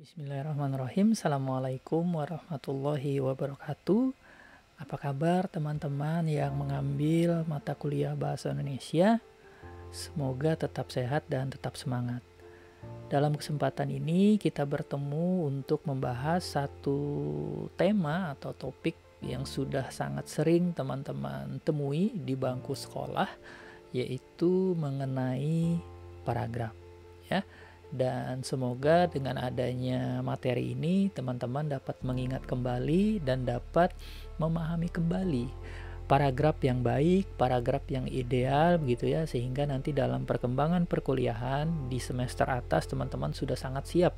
Bismillahirrahmanirrahim. Assalamualaikum warahmatullahi wabarakatuh. Apa kabar teman-teman yang mengambil mata kuliah Bahasa Indonesia? Semoga tetap sehat dan tetap semangat. Dalam kesempatan ini kita bertemu untuk membahas satu tema atau topik yang sudah sangat sering teman-teman temui di bangku sekolah, yaitu mengenai paragraf, ya. Dan semoga dengan adanya materi ini teman-teman dapat mengingat kembali dan dapat memahami kembali paragraf yang baik, paragraf yang ideal begitu ya, sehingga nanti dalam perkembangan perkuliahan di semester atas teman-teman sudah sangat siap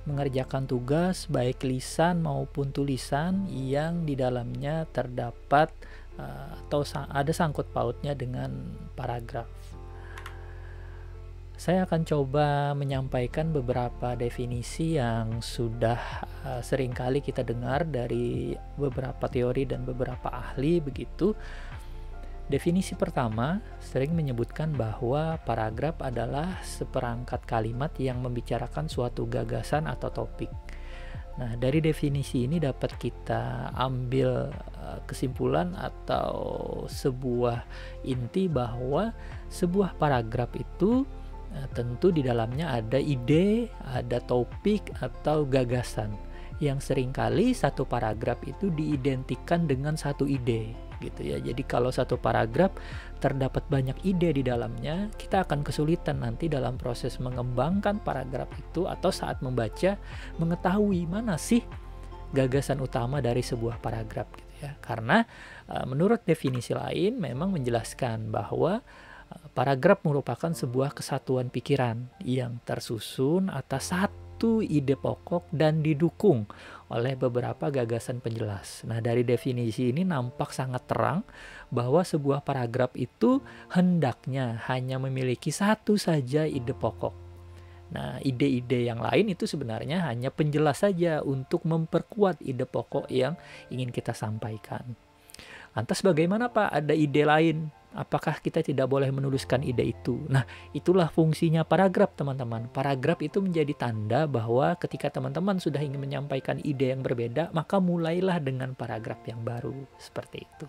mengerjakan tugas baik lisan maupun tulisan yang di dalamnya terdapat atau ada sangkut pautnya dengan paragraf. Saya akan coba menyampaikan beberapa definisi yang sudah seringkali kita dengar dari beberapa teori dan beberapa ahli begitu. Definisi pertama sering menyebutkan bahwa paragraf adalah seperangkat kalimat yang membicarakan suatu gagasan atau topik. Nah, dari definisi ini dapat kita ambil kesimpulan atau sebuah inti bahwa sebuah paragraf itu tentu di dalamnya ada ide, ada topik atau gagasan yang seringkali satu paragraf itu diidentikan dengan satu ide gitu ya. Jadi kalau satu paragraf terdapat banyak ide di dalamnya, kita akan kesulitan nanti dalam proses mengembangkan paragraf itu atau saat membaca mengetahui mana sih gagasan utama dari sebuah paragraf gitu ya. Karena menurut definisi lain memang menjelaskan bahwa paragraf merupakan sebuah kesatuan pikiran yang tersusun atas satu ide pokok dan didukung oleh beberapa gagasan penjelas. Nah, dari definisi ini nampak sangat terang bahwa sebuah paragraf itu hendaknya hanya memiliki satu saja ide pokok. Nah, ide-ide yang lain itu sebenarnya hanya penjelas saja untuk memperkuat ide pokok yang ingin kita sampaikan. Lantas bagaimana Pak? Ada ide lain? Apakah kita tidak boleh menuliskan ide itu? Nah, itulah fungsinya paragraf, teman-teman. Paragraf itu menjadi tanda bahwa ketika teman-teman sudah ingin menyampaikan ide yang berbeda, maka mulailah dengan paragraf yang baru. Seperti itu.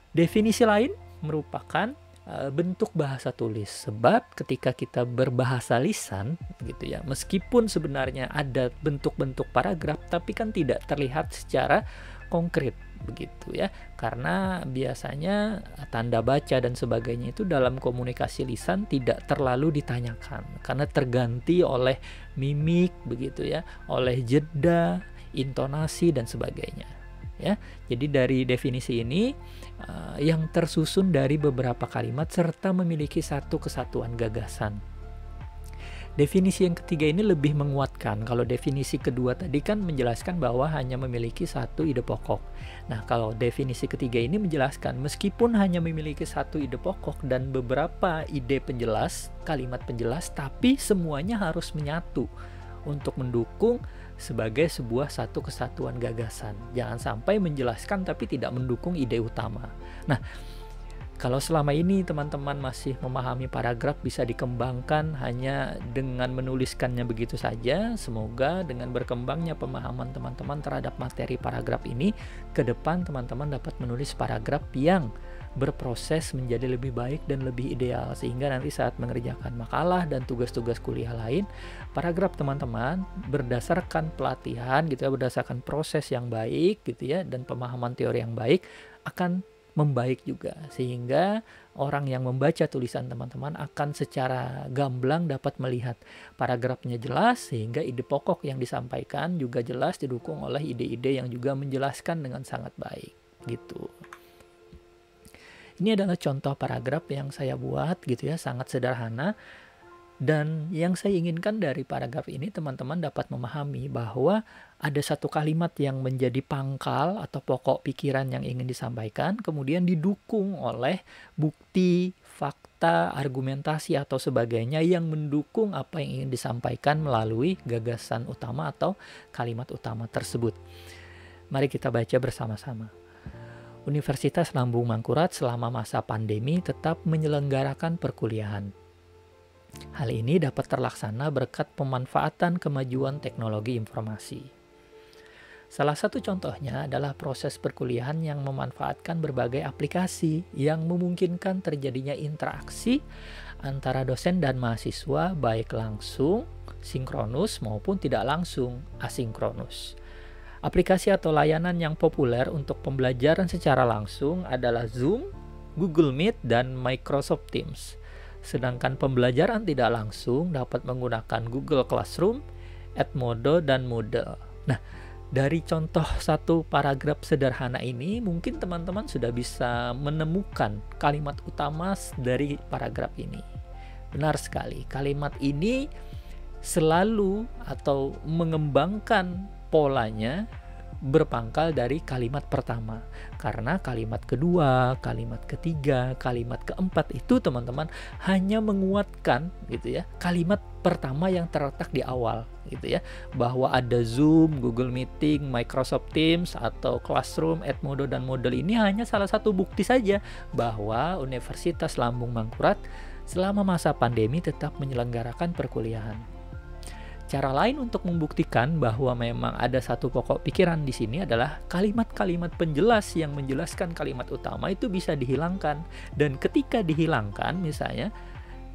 Definisi lain merupakan bentuk bahasa tulis. Sebab ketika kita berbahasa lisan, gitu ya, meskipun sebenarnya ada bentuk-bentuk paragraf, tapi kan tidak terlihat secara konkret begitu ya, karena biasanya tanda baca dan sebagainya itu dalam komunikasi lisan tidak terlalu ditanyakan karena terganti oleh mimik begitu ya, oleh jeda, intonasi dan sebagainya ya. Jadi dari definisi ini yang tersusun dari beberapa kalimat serta memiliki satu kesatuan gagasan. Definisi yang ketiga ini lebih menguatkan. Kalau definisi kedua tadi kan menjelaskan bahwa hanya memiliki satu ide pokok. Nah, kalau definisi ketiga ini menjelaskan meskipun hanya memiliki satu ide pokok dan beberapa ide penjelas, kalimat penjelas, tapi semuanya harus menyatu untuk mendukung sebagai sebuah satu kesatuan gagasan. Jangan sampai menjelaskan tapi tidak mendukung ide utama. Nah, kalau selama ini teman-teman masih memahami paragraf bisa dikembangkan hanya dengan menuliskannya begitu saja, semoga dengan berkembangnya pemahaman teman-teman terhadap materi paragraf ini, ke depan teman-teman dapat menulis paragraf yang berproses menjadi lebih baik dan lebih ideal, sehingga nanti saat mengerjakan makalah dan tugas-tugas kuliah lain, paragraf teman-teman berdasarkan pelatihan gitu ya, berdasarkan proses yang baik gitu ya, dan pemahaman teori yang baik akan membaik juga, sehingga orang yang membaca tulisan teman-teman akan secara gamblang dapat melihat paragrafnya jelas, sehingga ide pokok yang disampaikan juga jelas didukung oleh ide-ide yang juga menjelaskan dengan sangat baik gitu. Ini adalah contoh paragraf yang saya buat gitu ya, sangat sederhana. Dan yang saya inginkan dari paragraf ini teman-teman dapat memahami bahwa ada satu kalimat yang menjadi pangkal atau pokok pikiran yang ingin disampaikan, kemudian didukung oleh bukti, fakta, argumentasi atau sebagainya yang mendukung apa yang ingin disampaikan melalui gagasan utama atau kalimat utama tersebut. Mari kita baca bersama-sama. Universitas Lambung Mangkurat selama masa pandemi tetap menyelenggarakan perkuliahan. Hal ini dapat terlaksana berkat pemanfaatan kemajuan teknologi informasi. Salah satu contohnya adalah proses perkuliahan yang memanfaatkan berbagai aplikasi yang memungkinkan terjadinya interaksi antara dosen dan mahasiswa baik langsung, sinkronus maupun tidak langsung, asinkronus. Aplikasi atau layanan yang populer untuk pembelajaran secara langsung adalah Zoom, Google Meet, dan Microsoft Teams. Sedangkan pembelajaran tidak langsung dapat menggunakan Google Classroom, Edmodo, dan Moodle. Nah, dari contoh satu paragraf sederhana ini, mungkin teman-teman sudah bisa menemukan kalimat utama dari paragraf ini. Benar sekali, kalimat ini selalu atau mengembangkan polanya berpangkal dari kalimat pertama. Karena kalimat kedua, kalimat ketiga, kalimat keempat itu teman-teman hanya menguatkan gitu ya, kalimat pertama yang terletak di awal gitu ya, bahwa ada Zoom, Google Meeting, Microsoft Teams atau Classroom, Edmodo, dan Moodle ini hanya salah satu bukti saja bahwa Universitas Lambung Mangkurat selama masa pandemi tetap menyelenggarakan perkuliahan. Cara lain untuk membuktikan bahwa memang ada satu pokok pikiran di sini adalah kalimat-kalimat penjelas yang menjelaskan kalimat utama itu bisa dihilangkan. Dan ketika dihilangkan misalnya,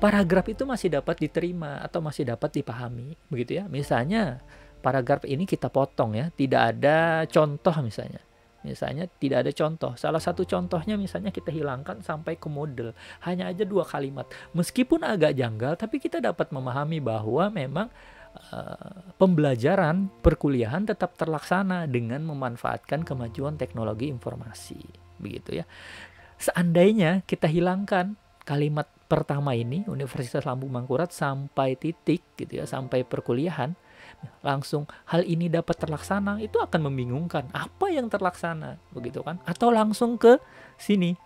paragraf itu masih dapat diterima atau masih dapat dipahami, begitu ya. Misalnya paragraf ini kita potong ya, tidak ada contoh misalnya. Misalnya tidak ada contoh. Salah satu contohnya misalnya kita hilangkan sampai ke model. Hanya aja 2 kalimat. Meskipun agak janggal, tapi kita dapat memahami bahwa memang pembelajaran perkuliahan tetap terlaksana dengan memanfaatkan kemajuan teknologi informasi, begitu ya. Seandainya kita hilangkan kalimat pertama ini, Universitas Lambung Mangkurat sampai titik gitu ya, sampai perkuliahan, langsung hal ini dapat terlaksana, itu akan membingungkan. Apa yang terlaksana, begitu kan? Atau langsung ke sini.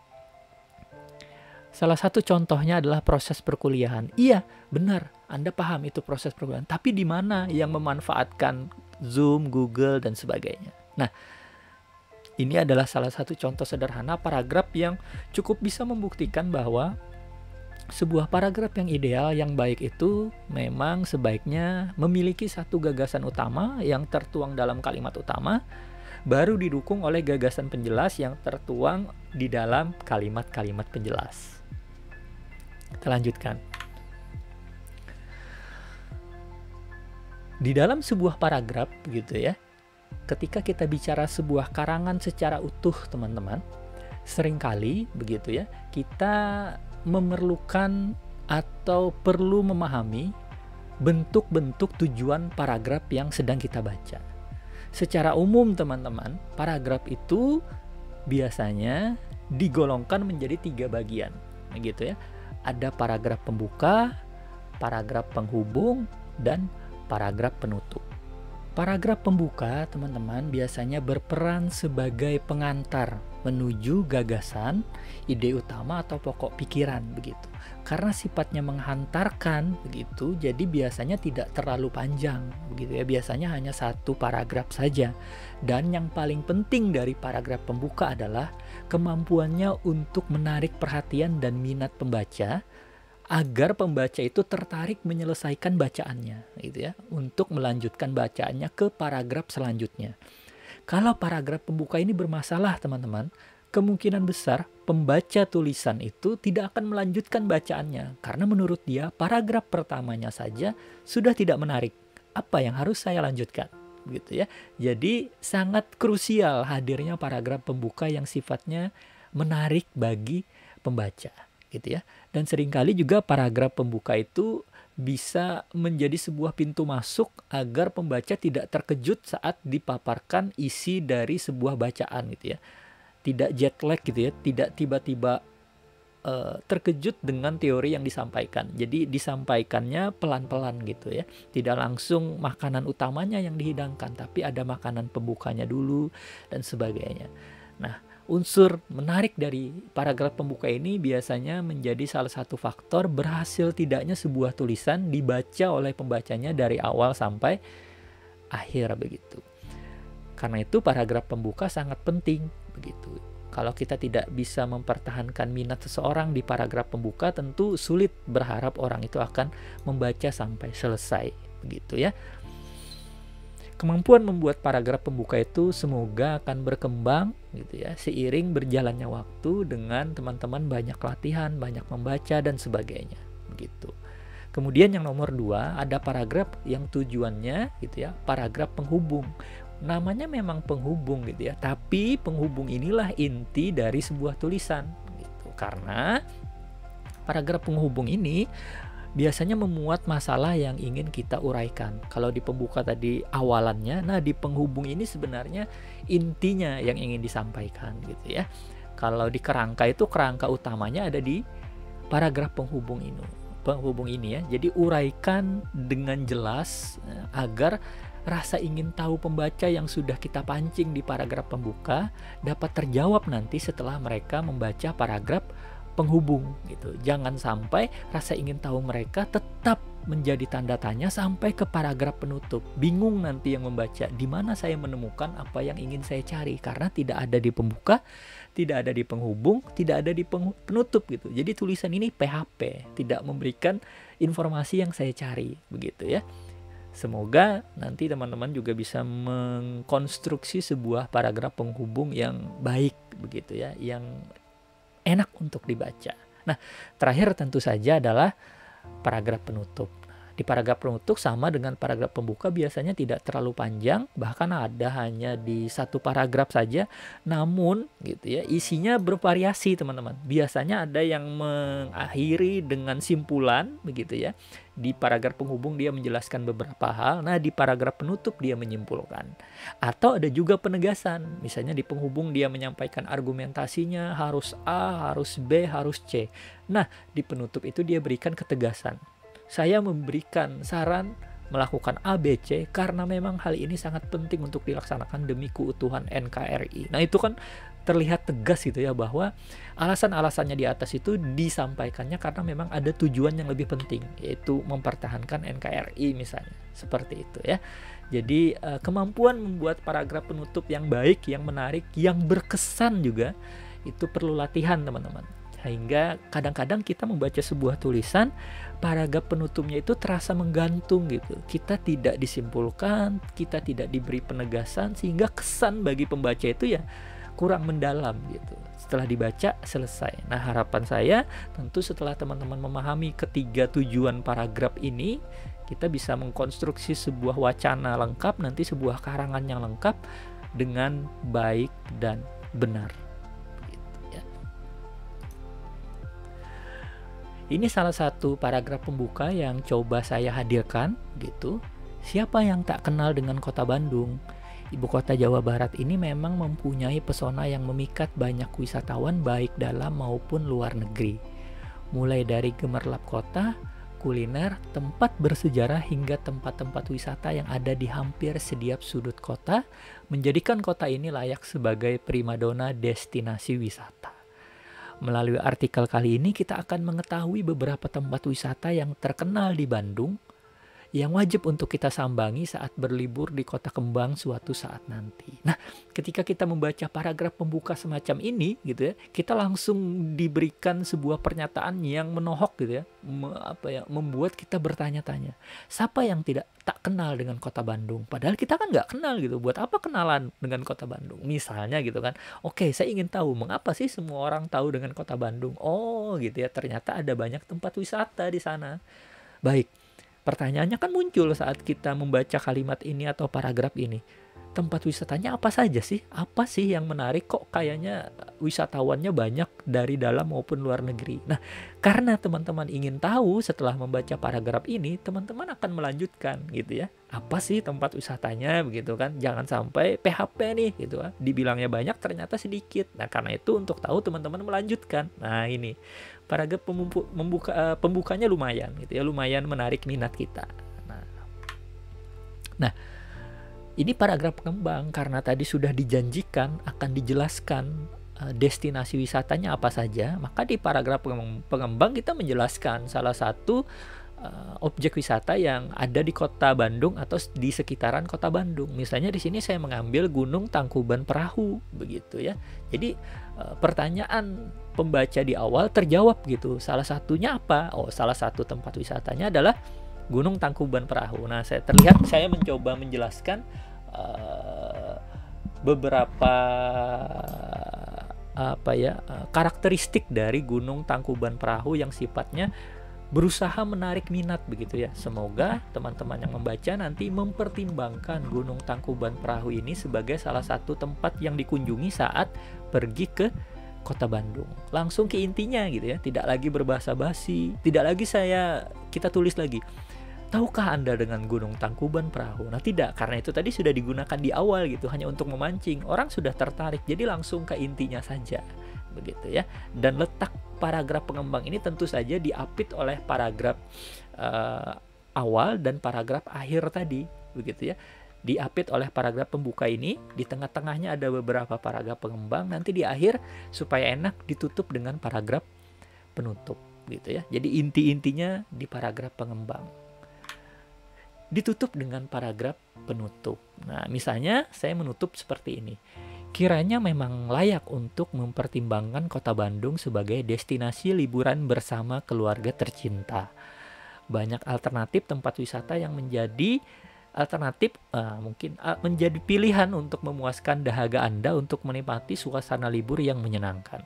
Salah satu contohnya adalah proses perkuliahan. Iya, benar. Anda paham itu proses perkuliahan. Tapi di mana yang memanfaatkan Zoom, Google, dan sebagainya. Nah, ini adalah salah satu contoh sederhana paragraf yang cukup bisa membuktikan bahwa sebuah paragraf yang ideal, yang baik itu memang sebaiknya memiliki satu gagasan utama yang tertuang dalam kalimat utama, baru didukung oleh gagasan penjelas yang tertuang di dalam kalimat-kalimat penjelas. Kita lanjutkan. Di dalam sebuah paragraf gitu ya, ketika kita bicara sebuah karangan secara utuh teman-teman, seringkali begitu ya, kita memerlukan atau perlu memahami bentuk-bentuk tujuan paragraf yang sedang kita baca. Secara umum teman-teman, paragraf itu biasanya digolongkan menjadi 3 bagian, gitu ya. Ada paragraf pembuka, paragraf penghubung, dan paragraf penutup. Paragraf pembuka, teman-teman, biasanya berperan sebagai pengantar menuju gagasan, ide utama atau pokok pikiran begitu. Karena sifatnya menghantarkan begitu, jadi biasanya tidak terlalu panjang begitu ya. Biasanya hanya 1 paragraf saja. Dan yang paling penting dari paragraf pembuka adalah kemampuannya untuk menarik perhatian dan minat pembaca agar pembaca itu tertarik menyelesaikan bacaannya gitu ya, untuk melanjutkan bacaannya ke paragraf selanjutnya. Kalau paragraf pembuka ini bermasalah teman-teman, kemungkinan besar pembaca tulisan itu tidak akan melanjutkan bacaannya karena menurut dia paragraf pertamanya saja sudah tidak menarik. Apa yang harus saya lanjutkan? Gitu ya. Jadi sangat krusial hadirnya paragraf pembuka yang sifatnya menarik bagi pembaca gitu ya. Dan seringkali juga paragraf pembuka itu bisa menjadi sebuah pintu masuk agar pembaca tidak terkejut saat dipaparkan isi dari sebuah bacaan gitu ya. Tidak jet lag gitu ya, tidak tiba-tiba terkejut dengan teori yang disampaikan. Jadi disampaikannya pelan-pelan gitu ya. Tidak langsung makanan utamanya yang dihidangkan, tapi ada makanan pembukanya dulu dan sebagainya. Nah, unsur menarik dari paragraf pembuka ini biasanya menjadi salah satu faktor berhasil tidaknya sebuah tulisan dibaca oleh pembacanya dari awal sampai akhir begitu. Karena itu paragraf pembuka sangat penting begitu. Kalau kita tidak bisa mempertahankan minat seseorang di paragraf pembuka, tentu sulit berharap orang itu akan membaca sampai selesai, begitu ya. Kemampuan membuat paragraf pembuka itu semoga akan berkembang gitu ya, seiring berjalannya waktu dengan teman-teman banyak latihan, banyak membaca dan sebagainya, begitu. Kemudian yang nomor 2, ada paragraf yang tujuannya gitu ya, paragraf penghubung. Namanya memang penghubung gitu ya, tapi penghubung inilah inti dari sebuah tulisan gitu. Karena paragraf penghubung ini biasanya memuat masalah yang ingin kita uraikan. Kalau di pembuka tadi awalannya, nah di penghubung ini sebenarnya intinya yang ingin disampaikan gitu ya. Kalau di kerangka itu, kerangka utamanya ada di paragraf penghubung ini ya. Jadi uraikan dengan jelas agar rasa ingin tahu pembaca yang sudah kita pancing di paragraf pembuka dapat terjawab nanti setelah mereka membaca paragraf penghubung gitu. Jangan sampai rasa ingin tahu mereka tetap menjadi tanda tanya sampai ke paragraf penutup. Bingung nanti yang membaca, di mana saya menemukan apa yang ingin saya cari, karena tidak ada di pembuka, tidak ada di penghubung, tidak ada di penutup gitu. Jadi tulisan ini PHP, tidak memberikan informasi yang saya cari, begitu ya. Semoga nanti teman-teman juga bisa mengkonstruksi sebuah paragraf penghubung yang baik begitu ya, yang enak untuk dibaca. Nah, terakhir tentu saja adalah paragraf penutup. Di paragraf penutup sama dengan paragraf pembuka biasanya tidak terlalu panjang, bahkan ada hanya di satu paragraf saja, namun gitu ya, isinya bervariasi teman-teman. Biasanya ada yang mengakhiri dengan simpulan begitu ya. Di paragraf penghubung dia menjelaskan beberapa hal, nah di paragraf penutup dia menyimpulkan. Atau ada juga penegasan, misalnya di penghubung dia menyampaikan argumentasinya harus A, harus B, harus C. Nah di penutup itu dia berikan ketegasan. Saya memberikan saran melakukan A, B, C karena memang hal ini sangat penting untuk dilaksanakan demi keutuhan NKRI. Nah itu kan terlihat tegas gitu ya, bahwa alasan-alasannya di atas itu disampaikannya karena memang ada tujuan yang lebih penting, yaitu mempertahankan NKRI misalnya, seperti itu ya. Jadi kemampuan membuat paragraf penutup yang baik, yang menarik, yang berkesan juga itu perlu latihan teman-teman. Sehingga kadang-kadang kita membaca sebuah tulisan, paragraf penutupnya itu terasa menggantung gitu. Kita tidak disimpulkan, kita tidak diberi penegasan, sehingga kesan bagi pembaca itu ya kurang mendalam gitu. Setelah dibaca selesai. Nah harapan saya tentu setelah teman-teman memahami ketiga tujuan paragraf ini, kita bisa mengkonstruksi sebuah wacana lengkap, nanti sebuah karangan yang lengkap dengan baik dan benar. Ini salah satu paragraf pembuka yang coba saya hadirkan gitu. Siapa yang tak kenal dengan Kota Bandung? Ibu kota Jawa Barat ini memang mempunyai pesona yang memikat banyak wisatawan baik dalam maupun luar negeri. Mulai dari gemerlap kota, kuliner, tempat bersejarah hingga tempat-tempat wisata yang ada di hampir setiap sudut kota, menjadikan kota ini layak sebagai primadona destinasi wisata. Melalui artikel kali ini kita akan mengetahui beberapa tempat wisata yang terkenal di Bandung yang wajib untuk kita sambangi saat berlibur di Kota Kembang suatu saat nanti. Nah, ketika kita membaca paragraf pembuka semacam ini gitu ya, kita langsung diberikan sebuah pernyataan yang menohok gitu ya, membuat kita bertanya-tanya. Siapa yang tak kenal dengan Kota Bandung? Padahal kita kan nggak kenal gitu. Buat apa kenalan dengan Kota Bandung? Misalnya gitu kan. Oke, saya ingin tahu mengapa sih semua orang tahu dengan Kota Bandung? Oh, gitu ya. Ternyata ada banyak tempat wisata di sana. Baik. Pertanyaannya kan muncul saat kita membaca kalimat ini atau paragraf ini. Tempat wisatanya apa saja sih? Apa sih yang menarik? Kok kayaknya wisatawannya banyak dari dalam maupun luar negeri. Nah, karena teman-teman ingin tahu setelah membaca paragraf ini, teman-teman akan melanjutkan gitu ya. Apa sih tempat wisatanya begitu kan? Jangan sampai PHP nih gitu kan. Dibilangnya banyak ternyata sedikit. Nah, karena itu untuk tahu teman-teman melanjutkan. Nah, ini paragraf pembukanya lumayan gitu ya, lumayan menarik minat kita. Nah, ini paragraf pengembang karena tadi sudah dijanjikan akan dijelaskan destinasi wisatanya apa saja, maka di paragraf pengembang kita menjelaskan salah satu objek wisata yang ada di Kota Bandung atau di sekitaran Kota Bandung. Misalnya di sini saya mengambil Gunung Tangkuban Perahu begitu ya. Jadi pertanyaan pembaca di awal terjawab gitu. Salah satunya apa? Oh, salah satu tempat wisatanya adalah Gunung Tangkuban Perahu. Nah, saya mencoba menjelaskan beberapa karakteristik dari Gunung Tangkuban Perahu yang sifatnya berusaha menarik minat begitu ya. Semoga teman-teman yang membaca nanti mempertimbangkan Gunung Tangkuban Perahu ini sebagai salah satu tempat yang dikunjungi saat pergi ke Kota Bandung. Langsung ke intinya gitu ya, tidak lagi berbahasa basi, tidak lagi kita tulis lagi, tahukah Anda dengan Gunung Tangkuban Perahu? Nah, tidak, karena itu tadi sudah digunakan di awal gitu, hanya untuk memancing. Orang sudah tertarik, jadi langsung ke intinya saja begitu ya. Dan letak paragraf pengembang ini tentu saja diapit oleh paragraf awal dan paragraf akhir tadi begitu ya. Diapit oleh paragraf pembuka ini, di tengah-tengahnya ada beberapa paragraf pengembang, nanti di akhir supaya enak ditutup dengan paragraf penutup gitu ya. Jadi inti-intinya di paragraf pengembang ditutup dengan paragraf penutup. Nah, misalnya saya menutup seperti ini. Kiranya memang layak untuk mempertimbangkan Kota Bandung sebagai destinasi liburan bersama keluarga tercinta. Banyak alternatif tempat wisata yang menjadi menjadi pilihan untuk memuaskan dahaga Anda untuk menikmati suasana libur yang menyenangkan.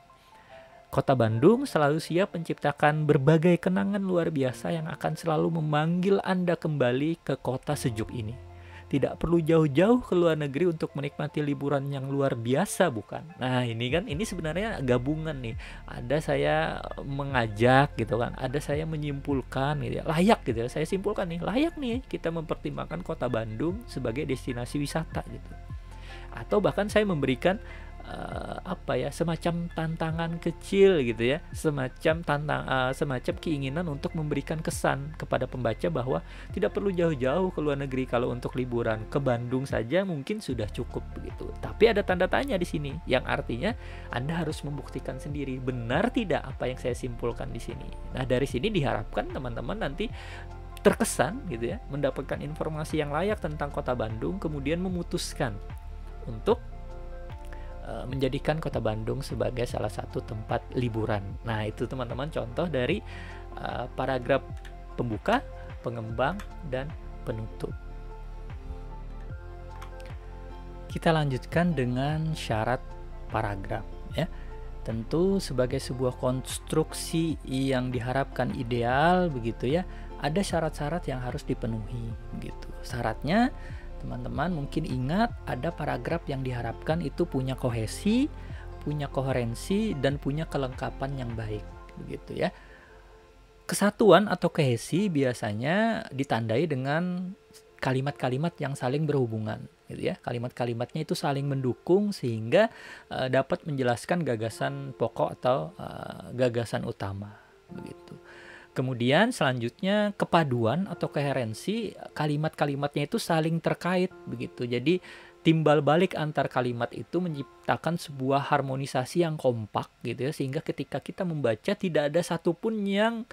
Kota Bandung selalu siap menciptakan berbagai kenangan luar biasa yang akan selalu memanggil Anda kembali ke kota sejuk ini. Tidak perlu jauh-jauh ke luar negeri untuk menikmati liburan yang luar biasa, bukan? Nah, ini sebenarnya gabungan nih. Ada saya mengajak gitu kan, ada saya menyimpulkan gitu ya. Layak gitu ya, saya simpulkan nih, layak nih kita mempertimbangkan Kota Bandung sebagai destinasi wisata gitu. Atau bahkan saya memberikan semacam tantangan kecil gitu ya, semacam keinginan untuk memberikan kesan kepada pembaca bahwa tidak perlu jauh-jauh ke luar negeri kalau untuk liburan, ke Bandung saja mungkin sudah cukup begitu. Tapi ada tanda tanya di sini yang artinya Anda harus membuktikan sendiri benar tidak apa yang saya simpulkan di sini. Nah, dari sini diharapkan teman-teman nanti terkesan gitu ya, mendapatkan informasi yang layak tentang Kota Bandung, kemudian memutuskan untuk menjadikan Kota Bandung sebagai salah satu tempat liburan. Nah, itu teman-teman contoh dari paragraf pembuka, pengembang, dan penutup. Kita lanjutkan dengan syarat paragraf ya. Tentu sebagai sebuah konstruksi yang diharapkan ideal begitu ya, ada syarat-syarat yang harus dipenuhi begitu. Syaratnya teman-teman mungkin ingat ada paragraf yang diharapkan itu punya kohesi, punya koherensi, dan punya kelengkapan yang baik begitu ya. Kesatuan atau kohesi biasanya ditandai dengan kalimat-kalimat yang saling berhubungan gitu ya. Kalimat-kalimatnya itu saling mendukung sehingga dapat menjelaskan gagasan pokok atau gagasan utama begitu. Kemudian selanjutnya kepaduan atau koherensi, kalimat-kalimatnya itu saling terkait begitu. Jadi timbal balik antar kalimat itu menciptakan sebuah harmonisasi yang kompak gitu ya, sehingga ketika kita membaca tidak ada satupun yang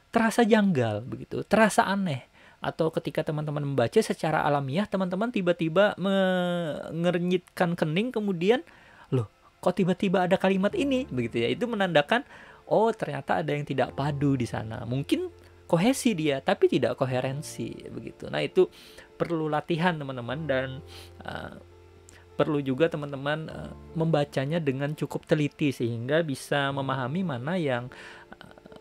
terasa janggal begitu, terasa aneh. Atau ketika teman-teman membaca secara alamiah, teman-teman tiba-tiba mengernyitkan kening, kemudian loh kok tiba-tiba ada kalimat ini begitu ya. Itu menandakan oh ternyata ada yang tidak padu di sana. Mungkin kohesi dia tapi tidak koherensi begitu. Nah, itu perlu latihan teman-teman, dan perlu juga teman-teman membacanya dengan cukup teliti sehingga bisa memahami mana yang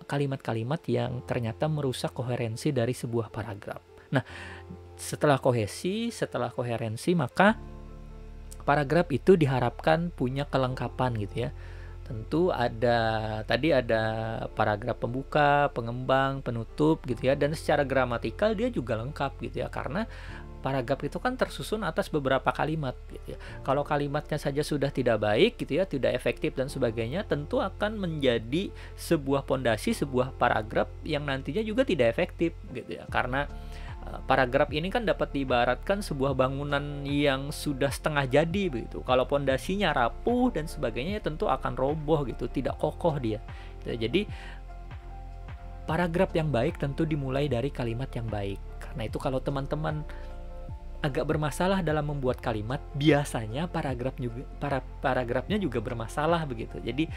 kalimat-kalimat yang ternyata merusak koherensi dari sebuah paragraf. Nah, setelah kohesi, setelah koherensi, maka paragraf itu diharapkan punya kelengkapan gitu ya. Tentu tadi ada paragraf pembuka, pengembang, penutup gitu ya, dan secara gramatikal dia juga lengkap gitu ya, karena paragraf itu kan tersusun atas beberapa kalimat gitu ya. Kalau kalimatnya saja sudah tidak baik gitu ya, tidak efektif dan sebagainya, tentu akan menjadi sebuah pondasi, sebuah paragraf yang nantinya juga tidak efektif gitu ya, karena paragraf ini kan dapat diibaratkan sebuah bangunan yang sudah setengah jadi begitu. Kalau pondasinya rapuh dan sebagainya, tentu akan roboh gitu, tidak kokoh dia. Jadi paragraf yang baik tentu dimulai dari kalimat yang baik. Karena itu kalau teman-teman agak bermasalah dalam membuat kalimat, biasanya paragrafnya juga bermasalah begitu. Jadi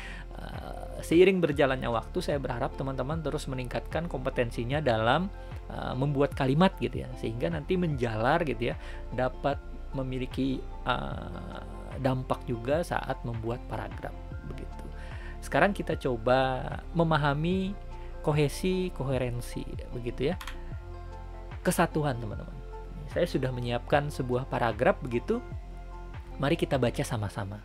seiring berjalannya waktu, saya berharap teman-teman terus meningkatkan kompetensinya dalam membuat kalimat gitu ya, sehingga nanti menjalar gitu ya, dapat memiliki dampak juga saat membuat paragraf begitu. Sekarang kita coba memahami kohesi, koherensi begitu ya, kesatuan teman-teman. Saya sudah menyiapkan sebuah paragraf begitu. Mari kita baca sama-sama.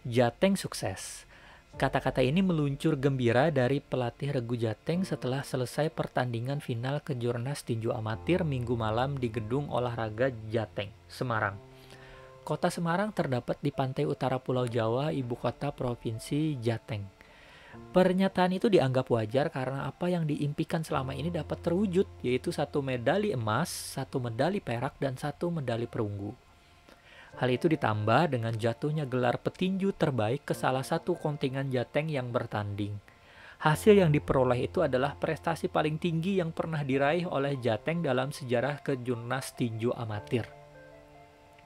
Jateng sukses. Kata-kata ini meluncur gembira dari pelatih Regu Jateng setelah selesai pertandingan final Kejurnas Tinju Amatir Minggu malam di Gedung Olahraga Jateng, Semarang. Kota Semarang terdapat di pantai utara Pulau Jawa, ibu kota Provinsi Jateng. Pernyataan itu dianggap wajar karena apa yang diimpikan selama ini dapat terwujud, yaitu 1 medali emas, 1 medali perak, dan 1 medali perunggu. Hal itu ditambah dengan jatuhnya gelar petinju terbaik ke salah satu kontingen Jateng yang bertanding. Hasil yang diperoleh itu adalah prestasi paling tinggi yang pernah diraih oleh Jateng dalam sejarah Kejurnas Tinju Amatir.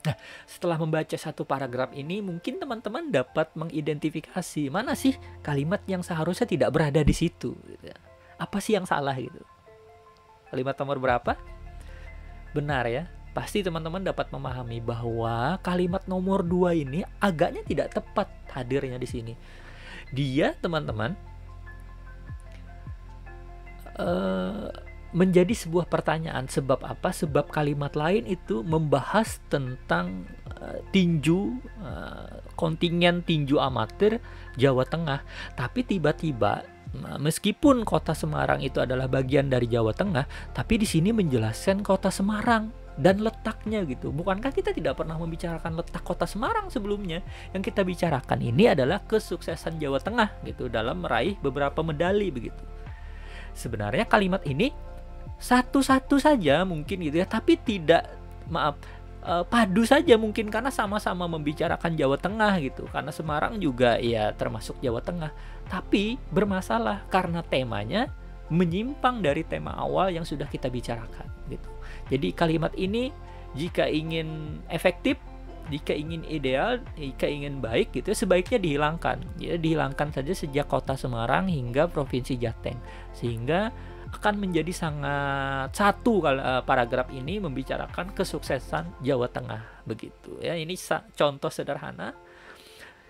Nah, setelah membaca satu paragraf ini, mungkin teman-teman dapat mengidentifikasi mana sih kalimat yang seharusnya tidak berada di situ. Gitu. Apa sih yang salah gitu? Kalimat nomor berapa? Benar ya, pasti teman-teman dapat memahami bahwa kalimat nomor 2 ini agaknya tidak tepat hadirnya di sini. Dia, teman-teman, menjadi sebuah pertanyaan. Sebab apa? Sebab kalimat lain itu membahas tentang tinju, kontingen tinju amatir Jawa Tengah. Tapi tiba-tiba, meskipun kota Semarang itu adalah bagian dari Jawa Tengah, tapi di sini menjelaskan kota Semarang dan letaknya gitu. Bukankah kita tidak pernah membicarakan letak kota Semarang sebelumnya? Yang kita bicarakan ini adalah kesuksesan Jawa Tengah gitu dalam meraih beberapa medali begitu. Sebenarnya kalimat ini satu-satu saja mungkin gitu ya, tapi tidak, padu saja mungkin karena sama-sama membicarakan Jawa Tengah gitu, karena Semarang juga ya termasuk Jawa Tengah, tapi bermasalah karena temanya menyimpang dari tema awal yang sudah kita bicarakan gitu. Jadi kalimat ini jika ingin efektif, jika ingin ideal, jika ingin baik gitu, sebaiknya dihilangkan. Ya, dihilangkan saja sejak kota Semarang hingga Provinsi Jateng, sehingga akan menjadi sangat satu kalau paragraf ini membicarakan kesuksesan Jawa Tengah begitu ya. Ini contoh sederhana.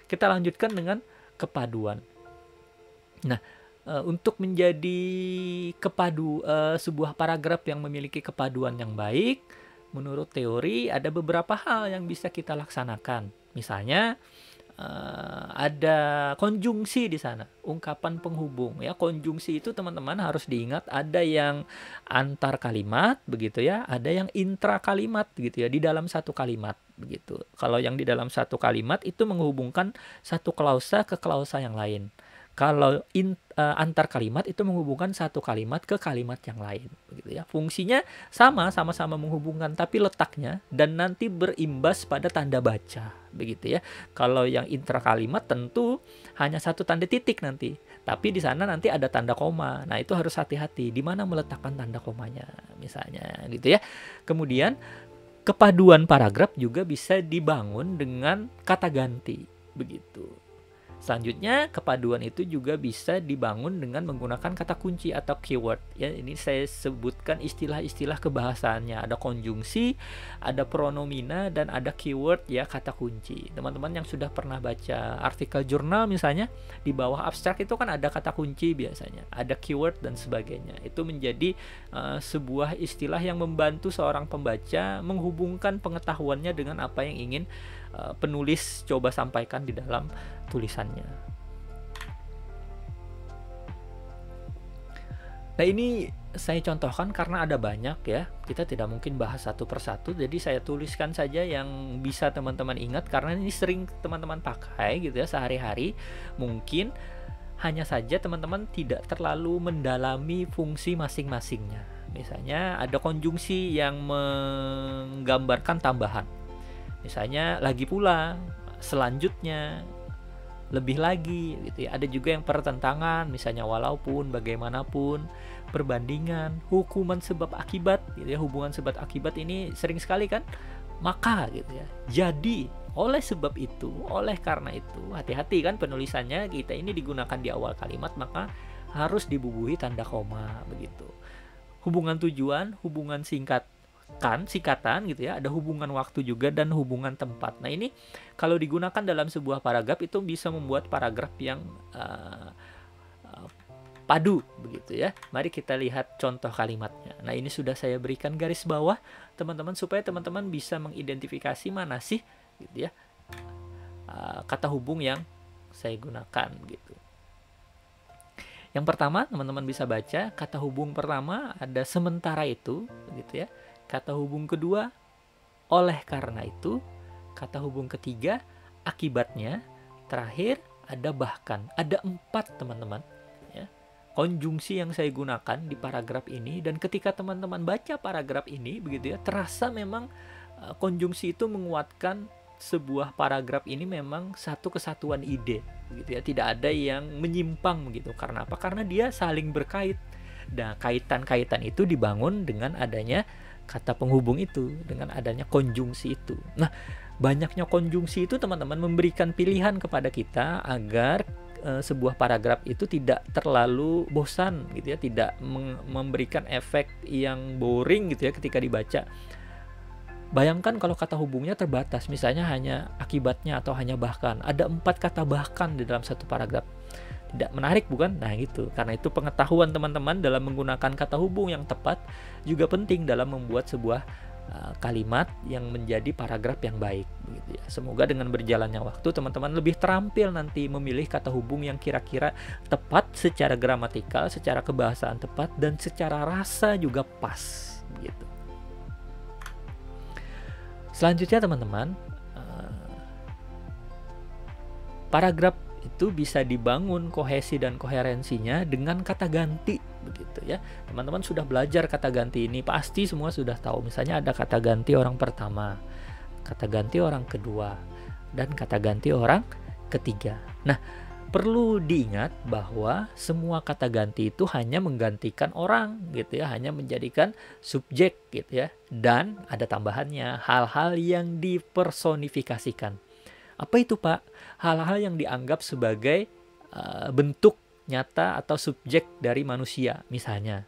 Kita lanjutkan dengan kepaduan. Nah, untuk menjadi sebuah paragraf yang memiliki kepaduan yang baik, menurut teori ada beberapa hal yang bisa kita laksanakan. Misalnya ada konjungsi di sana, ungkapan penghubung ya. Konjungsi itu teman-teman harus diingat, ada yang antar kalimat begitu ya, ada yang intra kalimat gitu ya, di dalam satu kalimat begitu. Kalau yang di dalam satu kalimat itu menghubungkan satu klausa ke klausa yang lain. Kalau antar kalimat itu menghubungkan satu kalimat ke kalimat yang lain begitu ya. Fungsinya sama-sama menghubungkan, tapi letaknya dan nanti berimbas pada tanda baca begitu ya. Kalau yang intra kalimat tentu hanya satu tanda titik nanti, tapi di sana nanti ada tanda koma. Nah, itu harus hati-hati di mana meletakkan tanda komanya misalnya gitu ya. Kemudian kepaduan paragraf juga bisa dibangun dengan kata ganti begitu. Selanjutnya, kepaduan itu juga bisa dibangun dengan menggunakan kata kunci atau keyword. Ya, ini saya sebutkan istilah-istilah kebahasaannya. Ada konjungsi, ada pronomina, dan ada keyword ya, kata kunci. Teman-teman yang sudah pernah baca artikel jurnal misalnya, di bawah abstrak itu kan ada kata kunci biasanya, ada keyword dan sebagainya. Itu menjadi sebuah istilah yang membantu seorang pembaca menghubungkan pengetahuannya dengan apa yang ingin penulis coba sampaikan di dalam tulisannya. Nah, ini saya contohkan karena ada banyak ya, kita tidak mungkin bahas satu persatu, jadi saya tuliskan saja yang bisa teman-teman ingat karena ini sering teman-teman pakai gitu ya sehari-hari. Mungkin hanya saja teman-teman tidak terlalu mendalami fungsi masing-masingnya. Misalnya ada konjungsi yang menggambarkan tambahan, misalnya lagi pula, selanjutnya, lebih lagi gitu ya. Ada juga yang pertentangan, misalnya walaupun, bagaimanapun, perbandingan, hukuman sebab akibat gitu ya. Hubungan sebab akibat ini sering sekali kan, maka gitu ya. Jadi oleh sebab itu, oleh karena itu, hati-hati kan penulisannya kita ini digunakan di awal kalimat, maka harus dibubuhi tanda koma begitu. Hubungan tujuan, hubungan singkatan gitu ya, ada hubungan waktu juga dan hubungan tempat. Nah ini kalau digunakan dalam sebuah paragraf itu bisa membuat paragraf yang padu begitu ya. Mari kita lihat contoh kalimatnya. Nah ini sudah saya berikan garis bawah teman-teman, supaya teman-teman bisa mengidentifikasi mana sih gitu ya kata hubung yang saya gunakan gitu. Yang pertama teman-teman bisa baca kata hubung pertama ada sementara itu gitu ya. Kata hubung kedua oleh karena itu. Kata hubung ketiga akibatnya. Terakhir ada bahkan. Ada 4 teman-teman ya, konjungsi yang saya gunakan di paragraf ini. Dan ketika teman-teman baca paragraf ini begitu ya, terasa memang konjungsi itu menguatkan sebuah paragraf ini memang satu kesatuan ide begitu ya, tidak ada yang menyimpang begitu. Karena apa? Karena dia saling berkait. Nah kaitan-kaitan itu dibangun dengan adanya kata penghubung itu, dengan adanya konjungsi itu. Nah banyaknya konjungsi itu teman-teman memberikan pilihan kepada kita agar sebuah paragraf itu tidak terlalu bosan gitu ya, tidak memberikan efek yang boring gitu ya ketika dibaca. Bayangkan kalau kata hubungnya terbatas, misalnya hanya akibatnya atau hanya bahkan. Ada 4 kata bahkan di dalam satu paragraf. Tidak menarik bukan? Nah gitu. Karena itu pengetahuan teman-teman dalam menggunakan kata hubung yang tepat juga penting dalam membuat sebuah kalimat yang menjadi paragraf yang baik begitu ya. Semoga dengan berjalannya waktu teman-teman lebih terampil nanti memilih kata hubung yang kira-kira tepat secara gramatikal, secara kebahasaan tepat, dan secara rasa juga pas gitu. Selanjutnya teman-teman, paragraf itu bisa dibangun kohesi dan koherensinya dengan kata ganti begitu ya. Teman-teman sudah belajar kata ganti ini, pasti semua sudah tahu. Misalnya ada kata ganti orang pertama, kata ganti orang kedua, dan kata ganti orang ketiga. Nah perlu diingat bahwa semua kata ganti itu hanya menggantikan orang gitu ya, hanya menjadikan subjek gitu ya. Dan ada tambahannya, hal-hal yang dipersonifikasikan. Apa itu Pak? Hal-hal yang dianggap sebagai bentuk nyata atau subjek dari manusia. Misalnya,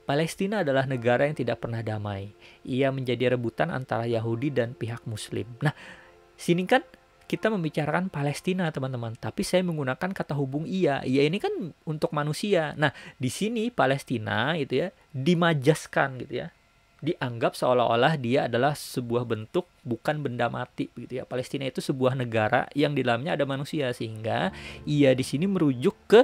Palestina adalah negara yang tidak pernah damai. Ia menjadi rebutan antara Yahudi dan pihak Muslim. Nah, sini kan kita membicarakan Palestina teman-teman, tapi saya menggunakan kata hubung ia. Ia ini kan untuk manusia. Nah, di sini Palestina itu ya dimajaskan gitu ya. Dianggap seolah-olah dia adalah sebuah bentuk, bukan benda mati gitu ya. Palestina itu sebuah negara yang di dalamnya ada manusia, sehingga ia di sini merujuk ke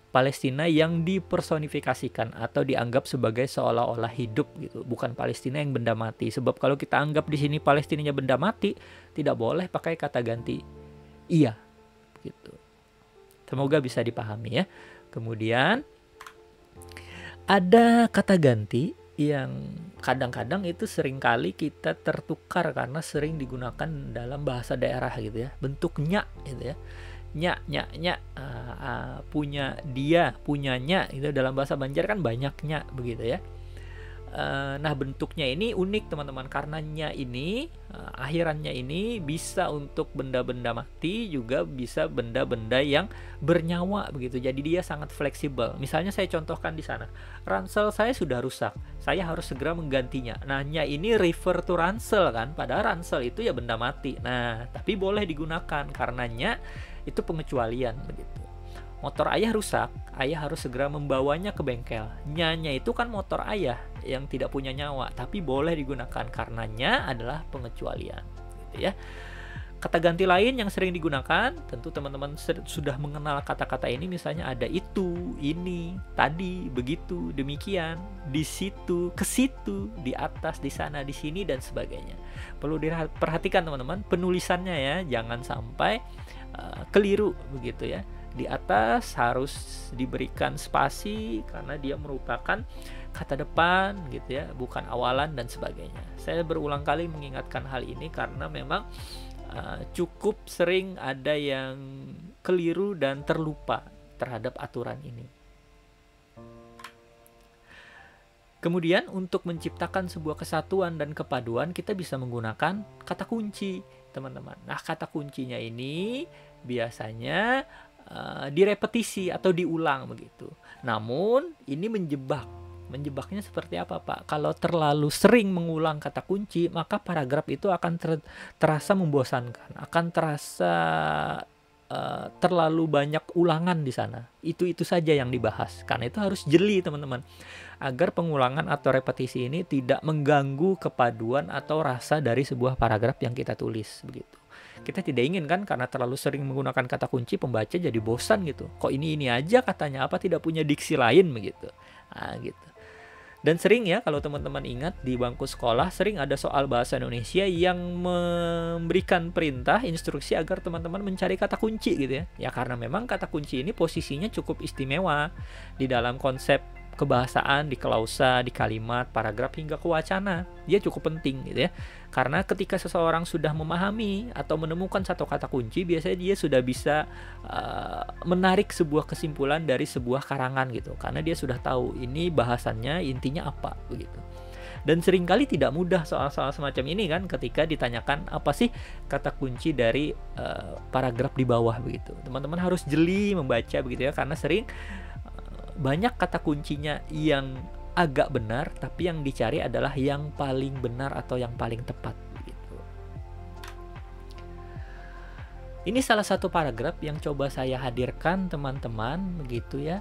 Palestina yang dipersonifikasikan atau dianggap sebagai seolah-olah hidup gitu, bukan Palestina yang benda mati. Sebab kalau kita anggap di sini Palestinanya benda mati, tidak boleh pakai kata ganti iya gitu. Semoga bisa dipahami ya. Kemudian ada kata ganti yang kadang-kadang itu seringkali kita tertukar karena sering digunakan dalam bahasa daerah gitu ya. Bentuknya gitu ya. Nya, punya dia, punyanya itu dalam bahasa Banjar kan banyaknya begitu ya. Nah bentuknya ini unik teman-teman, karena nya ini akhirannya ini bisa untuk benda-benda mati, juga bisa benda-benda yang bernyawa begitu. Jadi dia sangat fleksibel. Misalnya saya contohkan di sana, ransel saya sudah rusak, saya harus segera menggantinya. Nah nya ini refer to ransel kan, padahal ransel itu ya benda mati. Nah tapi boleh digunakan karena nya itu pengecualian begitu. Motor ayah rusak, ayah harus segera membawanya ke bengkel. Nya itu kan motor ayah yang tidak punya nyawa, tapi boleh digunakan karenanya adalah pengecualian gitu ya. Kata ganti lain yang sering digunakan, tentu teman-teman sudah mengenal kata-kata ini, misalnya ada itu, ini, tadi, begitu, demikian, di situ, ke situ, di atas, di sana, di sini, dan sebagainya. Perlu diperhatikan teman-teman penulisannya ya, jangan sampai keliru begitu ya. Di atas harus diberikan spasi karena dia merupakan kata depan gitu ya, bukan awalan dan sebagainya. Saya berulang kali mengingatkan hal ini karena memang cukup sering ada yang keliru dan terlupa terhadap aturan ini. Kemudian untuk menciptakan sebuah kesatuan dan kepaduan, kita bisa menggunakan kata kunci, teman-teman. Nah, kata kuncinya ini biasanya direpetisi atau diulang begitu. Namun ini menjebak. Menjebaknya seperti apa, Pak? Kalau terlalu sering mengulang kata kunci, maka paragraf itu akan terasa membosankan, akan terasa terlalu banyak ulangan di sana. Itu saja yang dibahas. Karena itu harus jeli, teman-teman, agar pengulangan atau repetisi ini tidak mengganggu kepaduan atau rasa dari sebuah paragraf yang kita tulis begitu. Kita tidak ingin kan, karena terlalu sering menggunakan kata kunci, pembaca jadi bosan gitu. Kok ini aja katanya, apa tidak punya diksi lain begitu. Nah, gitu. Dan sering ya, kalau teman-teman ingat di bangku sekolah, sering ada soal bahasa Indonesia yang memberikan perintah, instruksi agar teman-teman mencari kata kunci gitu ya. Ya karena memang kata kunci ini posisinya cukup istimewa di dalam konsep kebahasaan, di klausa, di kalimat, paragraf, hingga kewacana. Dia cukup penting gitu ya. Karena ketika seseorang sudah memahami atau menemukan satu kata kunci, biasanya dia sudah bisa menarik sebuah kesimpulan dari sebuah karangan gitu. Karena dia sudah tahu ini bahasannya intinya apa begitu. Dan seringkali tidak mudah soal-soal semacam ini kan, ketika ditanyakan apa sih kata kunci dari paragraf di bawah begitu. Teman-teman harus jeli membaca begitu ya, karena sering banyak kata kuncinya yang agak benar, tapi yang dicari adalah yang paling benar atau yang paling tepat gitu. Ini salah satu paragraf yang coba saya hadirkan, teman-teman, begitu ya,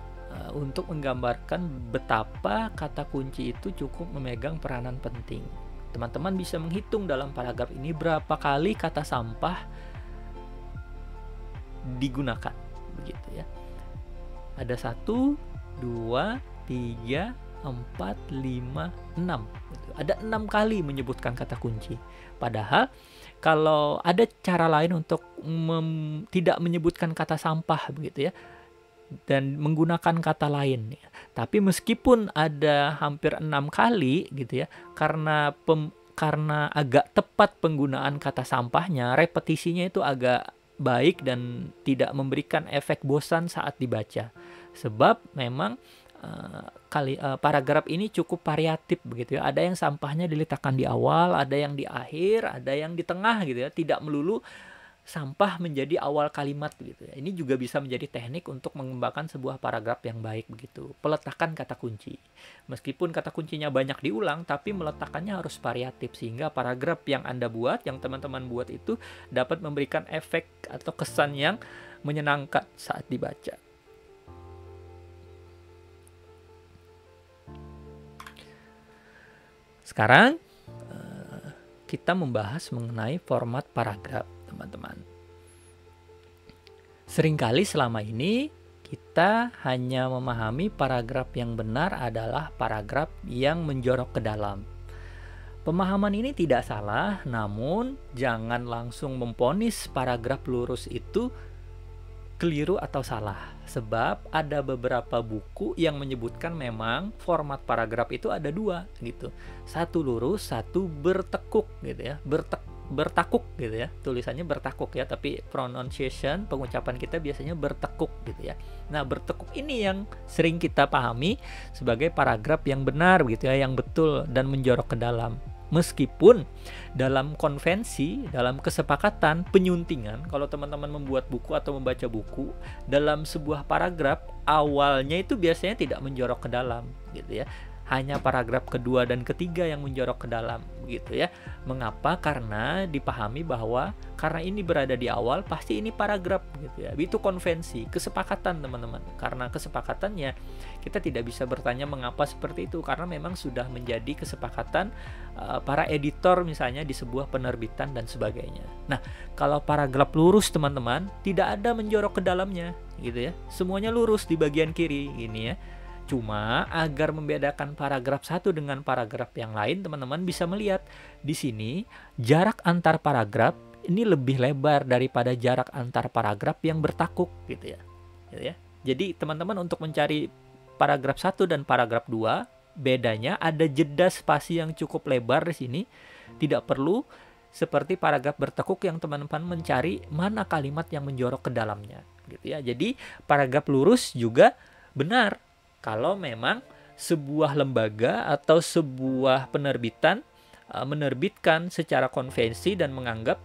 untuk menggambarkan betapa kata kunci itu cukup memegang peranan penting. Teman-teman bisa menghitung dalam paragraf ini berapa kali kata sampah digunakan begitu ya. Ada 1, 2, 3, 4, 5, 6. Ada 6 kali menyebutkan kata kunci. Padahal kalau ada cara lain untuk tidak menyebutkan kata sampah begitu ya, dan menggunakan kata lain ya. Tapi meskipun ada hampir 6 kali gitu ya, karena agak tepat penggunaan kata sampahnya, repetisinya itu agak baik dan tidak memberikan efek bosan saat dibaca. Sebab memang paragraf ini cukup variatif begitu ya. Ada yang sampahnya diletakkan di awal, ada yang di akhir, ada yang di tengah gitu ya. Tidak melulu sampah menjadi awal kalimat gitu ya. Ini juga bisa menjadi teknik untuk mengembangkan sebuah paragraf yang baik begitu. Peletakan kata kunci. Meskipun kata kuncinya banyak diulang, tapi meletakkannya harus variatif sehingga paragraf yang Anda buat, yang teman-teman buat itu dapat memberikan efek atau kesan yang menyenangkan saat dibaca. Sekarang kita membahas mengenai format paragraf, teman-teman. Seringkali selama ini kita hanya memahami paragraf yang benar adalah paragraf yang menjorok ke dalam. Pemahaman ini tidak salah, namun jangan langsung memvonis paragraf lurus itu keliru atau salah. Sebab ada beberapa buku yang menyebutkan memang format paragraf itu ada 2 gitu. 1 lurus, 1 bertekuk gitu ya. Bertakuk gitu ya. Tulisannya bertakuk ya, tapi pronunciation, pengucapan kita biasanya bertekuk gitu ya. Nah, bertekuk ini yang sering kita pahami sebagai paragraf yang benar gitu ya, yang betul dan menjorok ke dalam. Meskipun dalam konvensi, dalam kesepakatan penyuntingan, kalau teman-teman membuat buku atau membaca buku, dalam sebuah paragraf awalnya itu biasanya tidak menjorok ke dalam gitu ya. Hanya paragraf kedua dan ketiga yang menjorok ke dalam gitu ya. Mengapa? Karena dipahami bahwa karena ini berada di awal, pasti ini paragraf gitu ya. Itu konvensi, kesepakatan teman-teman. Karena kesepakatannya kita tidak bisa bertanya mengapa seperti itu, karena memang sudah menjadi kesepakatan para editor misalnya di sebuah penerbitan dan sebagainya. Nah, kalau paragraf lurus teman-teman, tidak ada menjorok ke dalamnya gitu ya. Semuanya lurus di bagian kiri ini ya. Cuma agar membedakan paragraf satu dengan paragraf yang lain, teman-teman bisa melihat di sini jarak antar paragraf ini lebih lebar daripada jarak antar paragraf yang bertakuk gitu ya. Jadi teman-teman untuk mencari paragraf 1 dan paragraf 2, bedanya ada jeda spasi yang cukup lebar di sini. Tidak perlu seperti paragraf bertekuk yang teman-teman mencari mana kalimat yang menjorok ke dalamnya gitu ya. Jadi paragraf lurus juga benar kalau memang sebuah lembaga atau sebuah penerbitan menerbitkan secara konvensi dan menganggap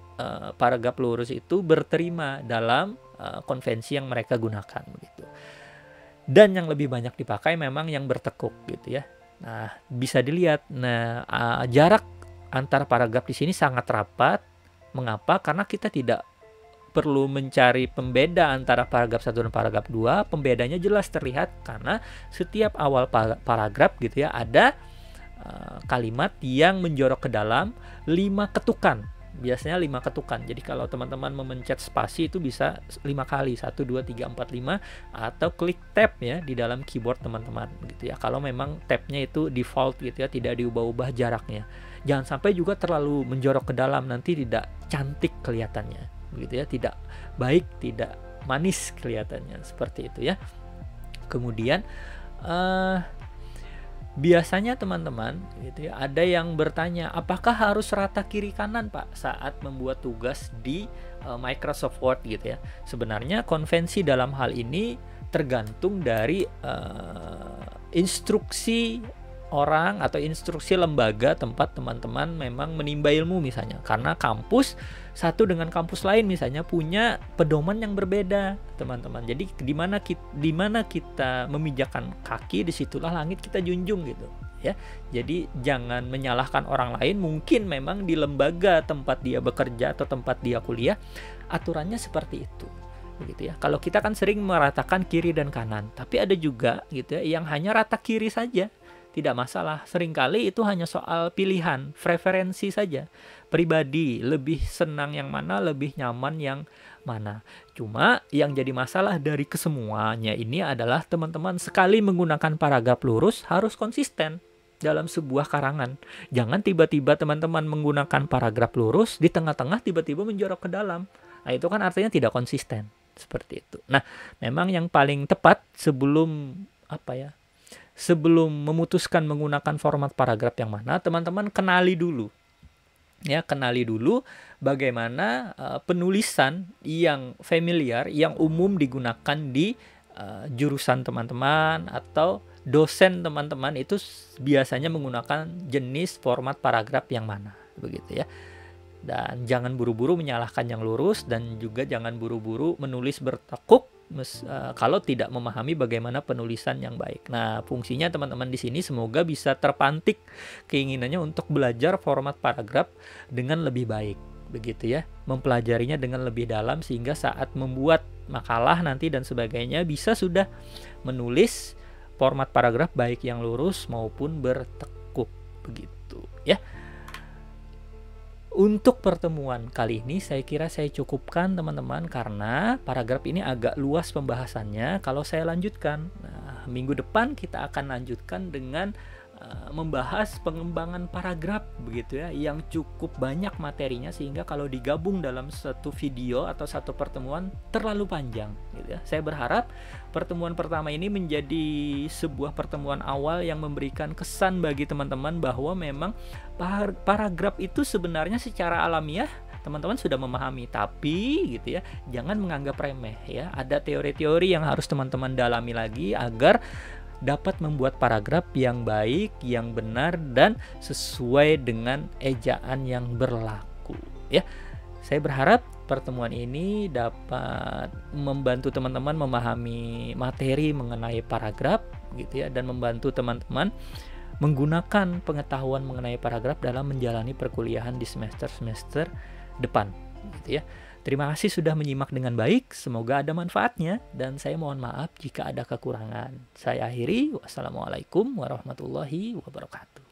paragraf lurus itu berterima dalam konvensi yang mereka gunakan begitu. Dan yang lebih banyak dipakai memang yang bertekuk gitu ya. Nah, bisa dilihat jarak antara paragraf di sini sangat rapat. Mengapa? Karena kita tidak perlu mencari pembeda antara paragraf 1 dan paragraf 2. Pembedanya jelas terlihat karena setiap awal paragraf gitu ya ada kalimat yang menjorok ke dalam 5 ketukan. Biasanya 5 ketukan. Jadi kalau teman-teman memencet spasi itu bisa 5 kali, 1 2 3 4 5, atau klik tab ya di dalam keyboard teman-teman gitu ya. Kalau memang tabnya itu default gitu ya, tidak diubah-ubah jaraknya. Jangan sampai juga terlalu menjorok ke dalam, nanti tidak cantik kelihatannya begitu ya, tidak baik, tidak manis kelihatannya, seperti itu ya. Kemudian biasanya teman-teman gitu ya, ada yang bertanya apakah harus rata kiri kanan Pak saat membuat tugas di Microsoft Word gitu ya. Sebenarnya konvensi dalam hal ini tergantung dari instruksi orang atau instruksi lembaga tempat teman-teman memang menimba ilmu misalnya. Karena kampus satu dengan kampus lain misalnya punya pedoman yang berbeda, teman-teman. Jadi di mana kita memijakkan kaki, disitulah langit kita junjung gitu ya. Jadi jangan menyalahkan orang lain. Mungkin memang di lembaga tempat dia bekerja atau tempat dia kuliah aturannya seperti itu begitu ya. Kalau kita kan sering meratakan kiri dan kanan, tapi ada juga gitu ya yang hanya rata kiri saja. Tidak masalah, seringkali itu hanya soal pilihan, preferensi saja. Pribadi, lebih senang yang mana, lebih nyaman yang mana. Cuma yang jadi masalah dari kesemuanya ini adalah teman-teman sekali menggunakan paragraf lurus harus konsisten dalam sebuah karangan. Jangan tiba-tiba teman-teman menggunakan paragraf lurus, di tengah-tengah tiba-tiba menjorok ke dalam. Nah itu kan artinya tidak konsisten, seperti itu. Nah memang yang paling tepat sebelum sebelum memutuskan menggunakan format paragraf yang mana, teman-teman kenali dulu. Ya, kenali dulu bagaimana penulisan yang familiar, yang umum digunakan di jurusan teman-teman atau dosen teman-teman itu biasanya menggunakan jenis format paragraf yang mana, begitu ya. Dan jangan buru-buru menyalahkan yang lurus dan juga jangan buru-buru menulis bertekuk kalau tidak memahami bagaimana penulisan yang baik. Nah, fungsinya teman-teman di sini semoga bisa terpantik keinginannya untuk belajar format paragraf dengan lebih baik, begitu ya. Mempelajarinya dengan lebih dalam sehingga saat membuat makalah nanti dan sebagainya bisa sudah menulis format paragraf baik yang lurus maupun bertekuk, begitu ya. Untuk pertemuan kali ini saya kira saya cukupkan teman-teman karena paragraf ini agak luas pembahasannya. Kalau saya lanjutkan, minggu depan kita akan lanjutkan dengan membahas pengembangan paragraf begitu ya, yang cukup banyak materinya sehingga kalau digabung dalam satu video atau satu pertemuan terlalu panjang gitu ya. Saya berharap pertemuan pertama ini menjadi sebuah pertemuan awal yang memberikan kesan bagi teman-teman bahwa memang paragraf itu sebenarnya secara alamiah teman-teman sudah memahami, tapi gitu ya, jangan menganggap remeh ya. Ada teori-teori yang harus teman-teman dalami lagi agar dapat membuat paragraf yang baik, yang benar, dan sesuai dengan ejaan yang berlaku ya. Saya berharap pertemuan ini dapat membantu teman-teman memahami materi mengenai paragraf gitu ya, dan membantu teman-teman menggunakan pengetahuan mengenai paragraf dalam menjalani perkuliahan di semester-semester depan gitu ya. Terima kasih sudah menyimak dengan baik, semoga ada manfaatnya, dan saya mohon maaf jika ada kekurangan. Saya akhiri, wassalamualaikum warahmatullahi wabarakatuh.